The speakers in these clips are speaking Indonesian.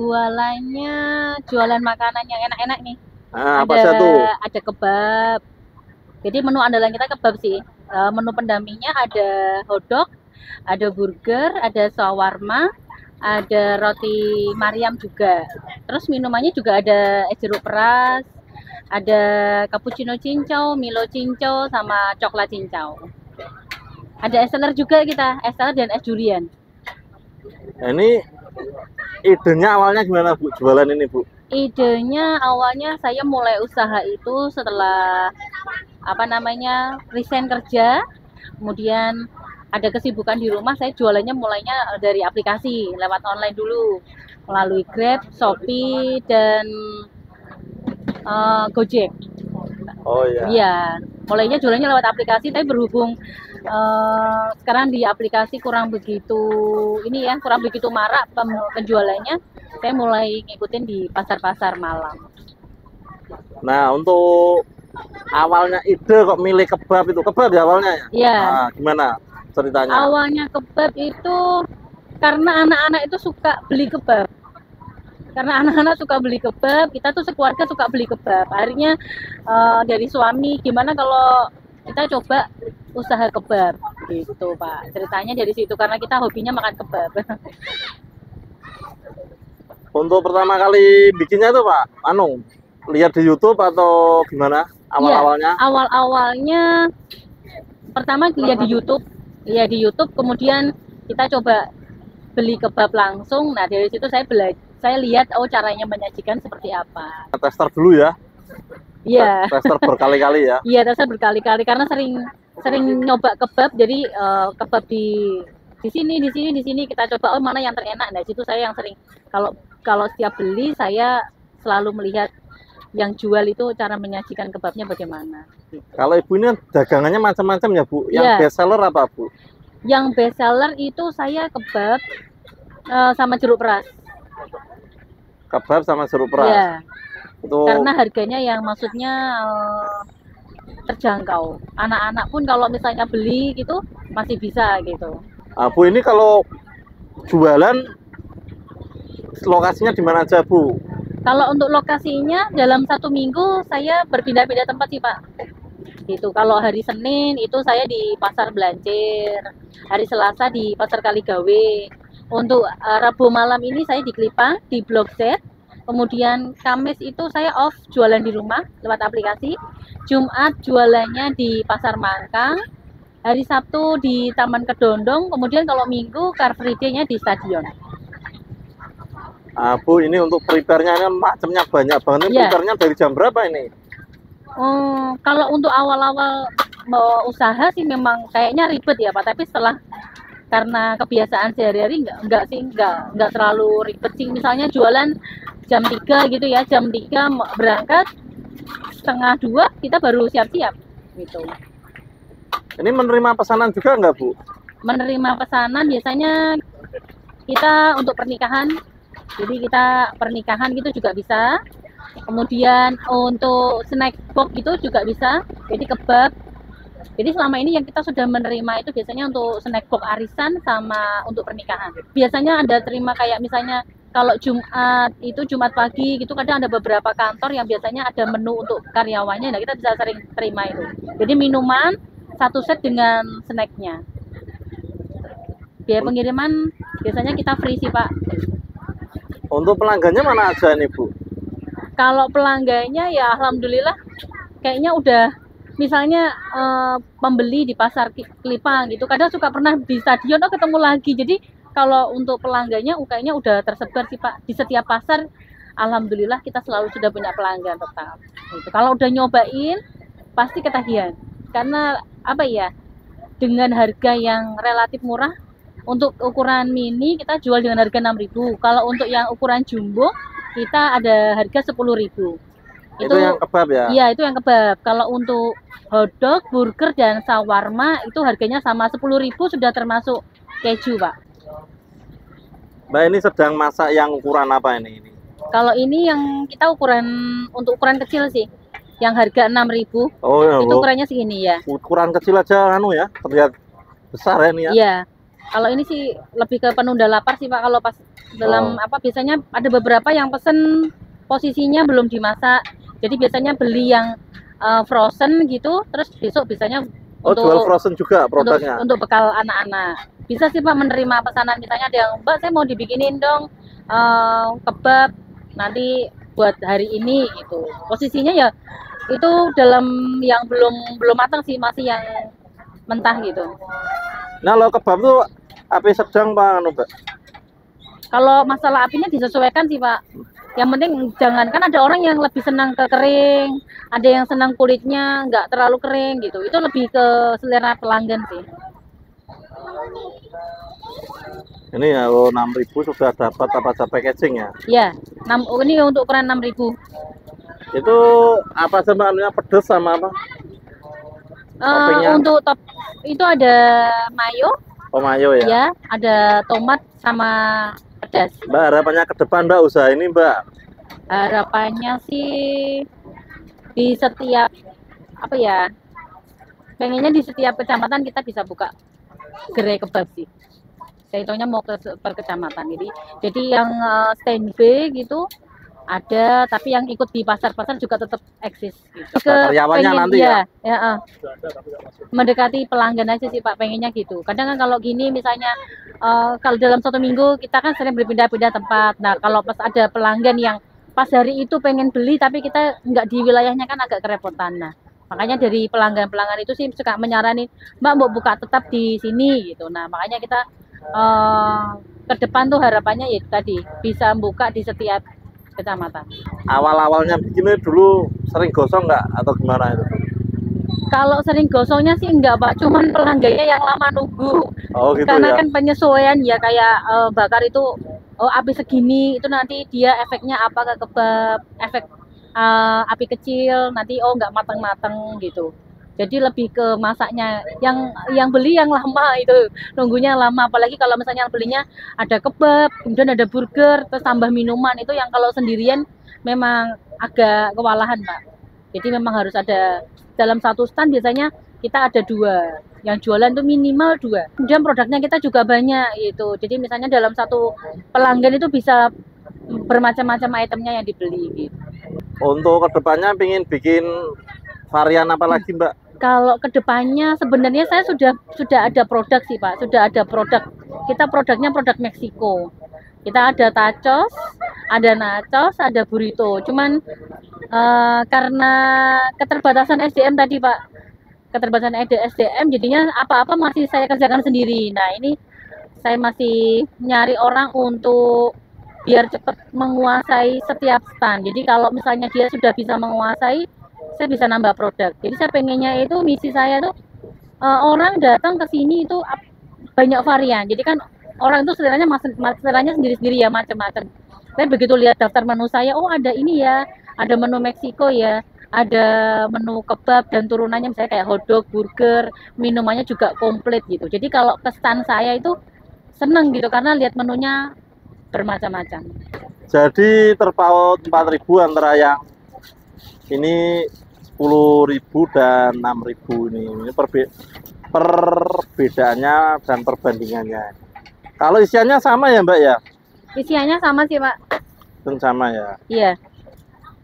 Jualannya, jualan makanan yang enak-enak nih. Nah, apa Ada aja tuh? ada kebab. Jadi menu andalan kita kebab sih. Menu pendampingnya ada hotdog, ada burger, ada shawarma, ada roti Mariam juga. Terus minumannya juga ada es jeruk peras, ada cappuccino cincau, Milo cincau, sama coklat cincau. Ada es teler juga kita, es teler dan es durian. Nah, ini idenya awalnya gimana Bu jualan ini Bu? Idenya awalnya saya mulai usaha itu setelah resign kerja, kemudian ada kesibukan di rumah, saya jualannya mulainya dari aplikasi lewat online dulu melalui Grab, Shopee dan Gojek. Oh iya. Iya, mulainya jualannya lewat aplikasi, tapi berhubung sekarang di aplikasi kurang begitu marak penjualannya, saya mulai ngikutin di pasar-pasar malam. Nah, untuk awalnya ide kok milih kebab itu kebab ya awalnya ya? Iya. Nah, gimana ceritanya? Awalnya kebab itu karena anak-anak itu suka beli kebab. Karena anak-anak suka beli kebab, kita tuh sekeluarga suka beli kebab. Akhirnya dari suami, gimana kalau kita coba usaha kebab gitu Pak. Ceritanya dari situ karena kita hobinya makan kebab. Untuk pertama kali bikinnya tuh Pak, lihat di YouTube atau gimana awal-awalnya? Ya, awal-awalnya pertama lihat di YouTube, kemudian kita coba beli kebab langsung. Nah dari situ saya lihat caranya menyajikan seperti apa. Tester dulu ya? Iya. Tester berkali-kali ya? Iya, tester berkali-kali karena sering nyoba kebab. Jadi kebab di sini kita coba mana yang terenak. Nah situ saya yang sering kalau setiap beli saya selalu melihat yang jual itu cara menyajikan kebabnya bagaimana. Kalau Ibu ini dagangannya macam-macam ya Bu? Yang best seller apa Bu? Yang best seller itu saya kebab sama jeruk peras. Kebab sama jeruk peras? Iya. Itu... Karena harganya yang maksudnya terjangkau. Anak-anak pun kalau misalnya beli gitu masih bisa gitu. Bu, ini kalau jualan lokasinya di mana aja Bu? Kalau untuk lokasinya dalam 1 minggu saya berpindah-pindah tempat sih Pak. Gitu. Kalau hari Senin itu saya di Pasar Belancir, hari Selasa di Pasar Kaligawe. Untuk Rabu malam ini saya di Kelipang, di Blok Z. Kemudian Kamis itu saya off jualan di rumah lewat aplikasi. Jumat jualannya di Pasar Mangkang. Hari Sabtu di Taman Kedondong. Kemudian kalau Minggu Car Free Day-nya di stadion. Bu, ini untuk prepare-nya ini macamnya banyak banget. Ini prepare-nya dari jam berapa ini? Kalau untuk awal-awal mau usaha sih memang kayaknya ribet ya Pak. Tapi karena kebiasaan sehari-hari nggak terlalu ribet sih. Misalnya jualan jam 3 gitu ya, jam 3 berangkat, setengah 2 kita baru siap-siap gitu. Ini menerima pesanan juga nggak Bu? Menerima pesanan biasanya kita untuk pernikahan, jadi kita pernikahan gitu juga bisa. Kemudian untuk snack box gitu juga bisa, jadi kebab. Jadi selama ini yang kita sudah menerima itu biasanya untuk snack box arisan sama untuk pernikahan. Biasanya ada terima kayak misalnya kalau Jumat pagi gitu, kadang ada beberapa kantor yang biasanya ada menu untuk karyawannya. Nah kita bisa sering terima itu. Jadi minuman 1 set dengan snacknya. Biaya pengiriman biasanya kita free sih Pak. Untuk pelanggannya mana aja nih Bu? Kalau pelanggannya ya alhamdulillah kayaknya udah, misalnya pembeli di pasar Kelipang gitu, kadang suka pernah di stadion ketemu lagi. Jadi kalau untuk pelanggannya kayaknya udah tersebar sih Pak di setiap pasar. Alhamdulillah kita selalu sudah punya pelanggan tetap. Gitu. Kalau udah nyobain pasti ketagihan. Karena apa ya? Dengan harga yang relatif murah. Untuk ukuran mini kita jual dengan harga 6.000. Kalau untuk yang ukuran jumbo kita ada harga 10.000. Itu yang kebab ya? Iya, itu yang kebab. Kalau untuk hotdog, burger, dan shawarma itu harganya sama 10.000 sudah termasuk keju, Pak. Mbak ini sedang masak yang ukuran apa ini? Kalau ini yang kita untuk ukuran kecil sih. Yang harga 6.000. Oh ya. Itu ukurannya segini ya. Ukuran kecil aja terlihat besar ya ini ya. Iya. Kalau ini sih lebih ke penunda lapar sih Pak, kalau pas dalam apa biasanya ada beberapa yang pesen posisinya belum dimasak. Jadi biasanya beli yang frozen gitu, terus besok biasanya jual frozen juga produknya. Untuk bekal anak-anak. Bisa sih Pak menerima pesanan, misalnya ada yang Mbak saya mau dibikinin dong kebab nanti buat hari ini gitu. Posisinya ya itu dalam yang belum matang sih, masih yang mentah gitu. Nah, kalau kebab tuh api sedang Pak Mbak? Kalau masalah apinya disesuaikan sih Pak. Yang penting jangan, kan ada orang yang lebih senang ke kering, ada yang senang kulitnya nggak terlalu kering gitu. Itu lebih ke selera pelanggan sih. Ini ya 6.000 sudah dapat apa saja packaging ya? Iya, ini untuk ukuran 6.000. Itu apa sebenarnya, pedas sama apa? Untuk top itu ada mayo. Oh, mayo ya? Ya, ada tomat sama pedas. Mbak, harapannya ke depan Mbak usaha ini Mbak? Harapannya sih di setiap apa ya? Pengennya di setiap kecamatan kita bisa buka gerai kebab sih. Saya hitungnya mau ke per kecamatan. Jadi yang standby gitu ada, tapi yang ikut di pasar-pasar juga tetap eksis gitu. Karyawannya nanti ya? Mendekati pelanggan aja sih Pak, pengennya gitu. Kadang kan kalau gini misalnya kalau dalam 1 minggu kita kan sering berpindah-pindah tempat. Nah kalau pas ada pelanggan yang pas hari itu pengen beli tapi kita nggak di wilayahnya kan agak kerepotan. Nah makanya dari pelanggan-pelanggan itu sih suka menyaranin, Mbak mau buka tetap di sini gitu. Nah makanya kita ke depan tuh harapannya ya tadi bisa buka di setiap kecamatan. Awal-awalnya bikinnya dulu sering gosong nggak atau gimana itu? Kalau sering gosongnya sih enggak Pak, cuman pelanggannya yang lama nunggu. Oh gitu. Karena ya? kan penyesuaian ya, kayak bakar itu api segini itu nanti dia efeknya apa ke kebab, efek api kecil nanti nggak matang-matang gitu. Jadi lebih ke masaknya, yang beli yang lama itu nunggunya lama, apalagi kalau misalnya belinya ada kebab, kemudian ada burger, terus tambah minuman, itu yang kalau sendirian memang agak kewalahan Pak. Jadi memang harus ada dalam satu stand biasanya kita ada 2, yang jualan tuh minimal 2. Kemudian produknya kita juga banyak gitu. Jadi misalnya dalam satu pelanggan itu bisa bermacam-macam itemnya yang dibeli gitu. Untuk kedepannya pengen bikin varian apa lagi Mbak? Kalau kedepannya sebenarnya saya sudah ada produk sih Pak, sudah ada produk. Kita produknya produk Meksiko. Kita ada tacos, ada nachos, ada burrito. Cuman karena keterbatasan SDM tadi Pak, keterbatasan SDM jadinya apa-apa masih saya kerjakan sendiri. Nah ini saya masih nyari orang untuk biar cepat menguasai setiap stand. Jadi kalau misalnya dia sudah bisa menguasai, saya bisa nambah produk. Jadi saya pengennya itu, misi saya tuh orang datang ke sini itu banyak varian. Jadi kan orang itu seleranya sendiri-sendiri ya, macam-macam. Saya begitu lihat daftar menu saya, oh ada ini ya, ada menu Meksiko ya, ada menu kebab dan turunannya misalnya kayak hotdog, burger, minumannya juga komplit gitu. Jadi kalau ke stand saya itu seneng gitu karena lihat menunya bermacam-macam. Jadi terpaut 4.000 antara yang ini 10.000 dan 6.000 ini perbedaannya dan perbandingannya. Kalau isiannya sama ya Mbak ya? Isiannya sama sih Pak. Itu sama ya? Iya.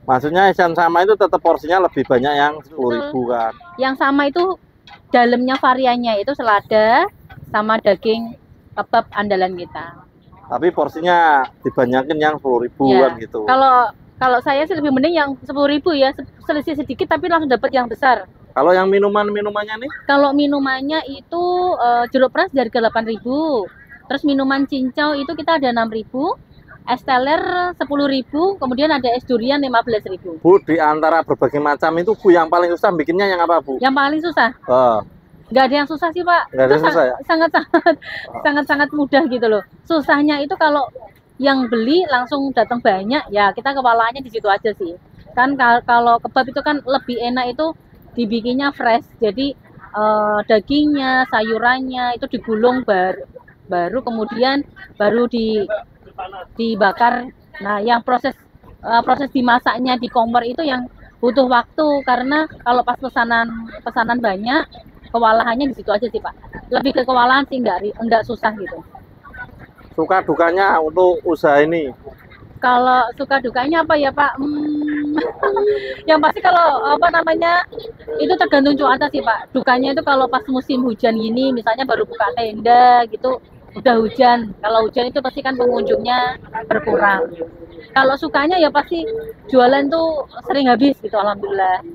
Maksudnya isian sama itu tetap porsinya lebih banyak yang 10.000 kan? Yang sama itu dalamnya variannya itu selada sama daging kebab andalan kita. Tapi porsinya dibanyakin yang 10.000 kan gitu. Kalau saya sih lebih mending yang 10.000 ya, selisih sedikit tapi langsung dapat yang besar. Kalau yang minumannya nih? Kalau minumannya itu jeruk pres dari 8.000. Terus minuman cincau itu kita ada 6.000. Es teler 10.000, kemudian ada es durian 15.000. Bu, di antara berbagai macam itu Bu yang paling susah bikinnya yang apa Bu? Yang paling susah? Nggak ada yang susah sih Pak. Nggak ada yang susah ya? Sangat-sangat mudah gitu loh. Susahnya itu kalau yang beli langsung datang banyak ya kita kewalahannya di situ aja sih. Kan kalau kebab itu kan lebih enak itu dibikinnya fresh. Jadi dagingnya, sayurannya itu digulung baru kemudian baru dibakar. Nah, yang proses dimasaknya di kompor itu yang butuh waktu karena kalau pas pesanan banyak kewalahannya di situ aja sih Pak. Lebih ke kewalahan sih, enggak susah gitu. suka dukanya untuk usaha ini? Kalau suka dukanya apa ya Pak? Yang pasti kalau apa namanya itu tergantung cuaca sih Pak. Dukanya itu kalau pas musim hujan gini, misalnya baru buka tenda gitu, udah hujan. Kalau hujan itu pasti kan pengunjungnya berkurang. Kalau sukanya ya pasti jualan tuh sering habis gitu, alhamdulillah.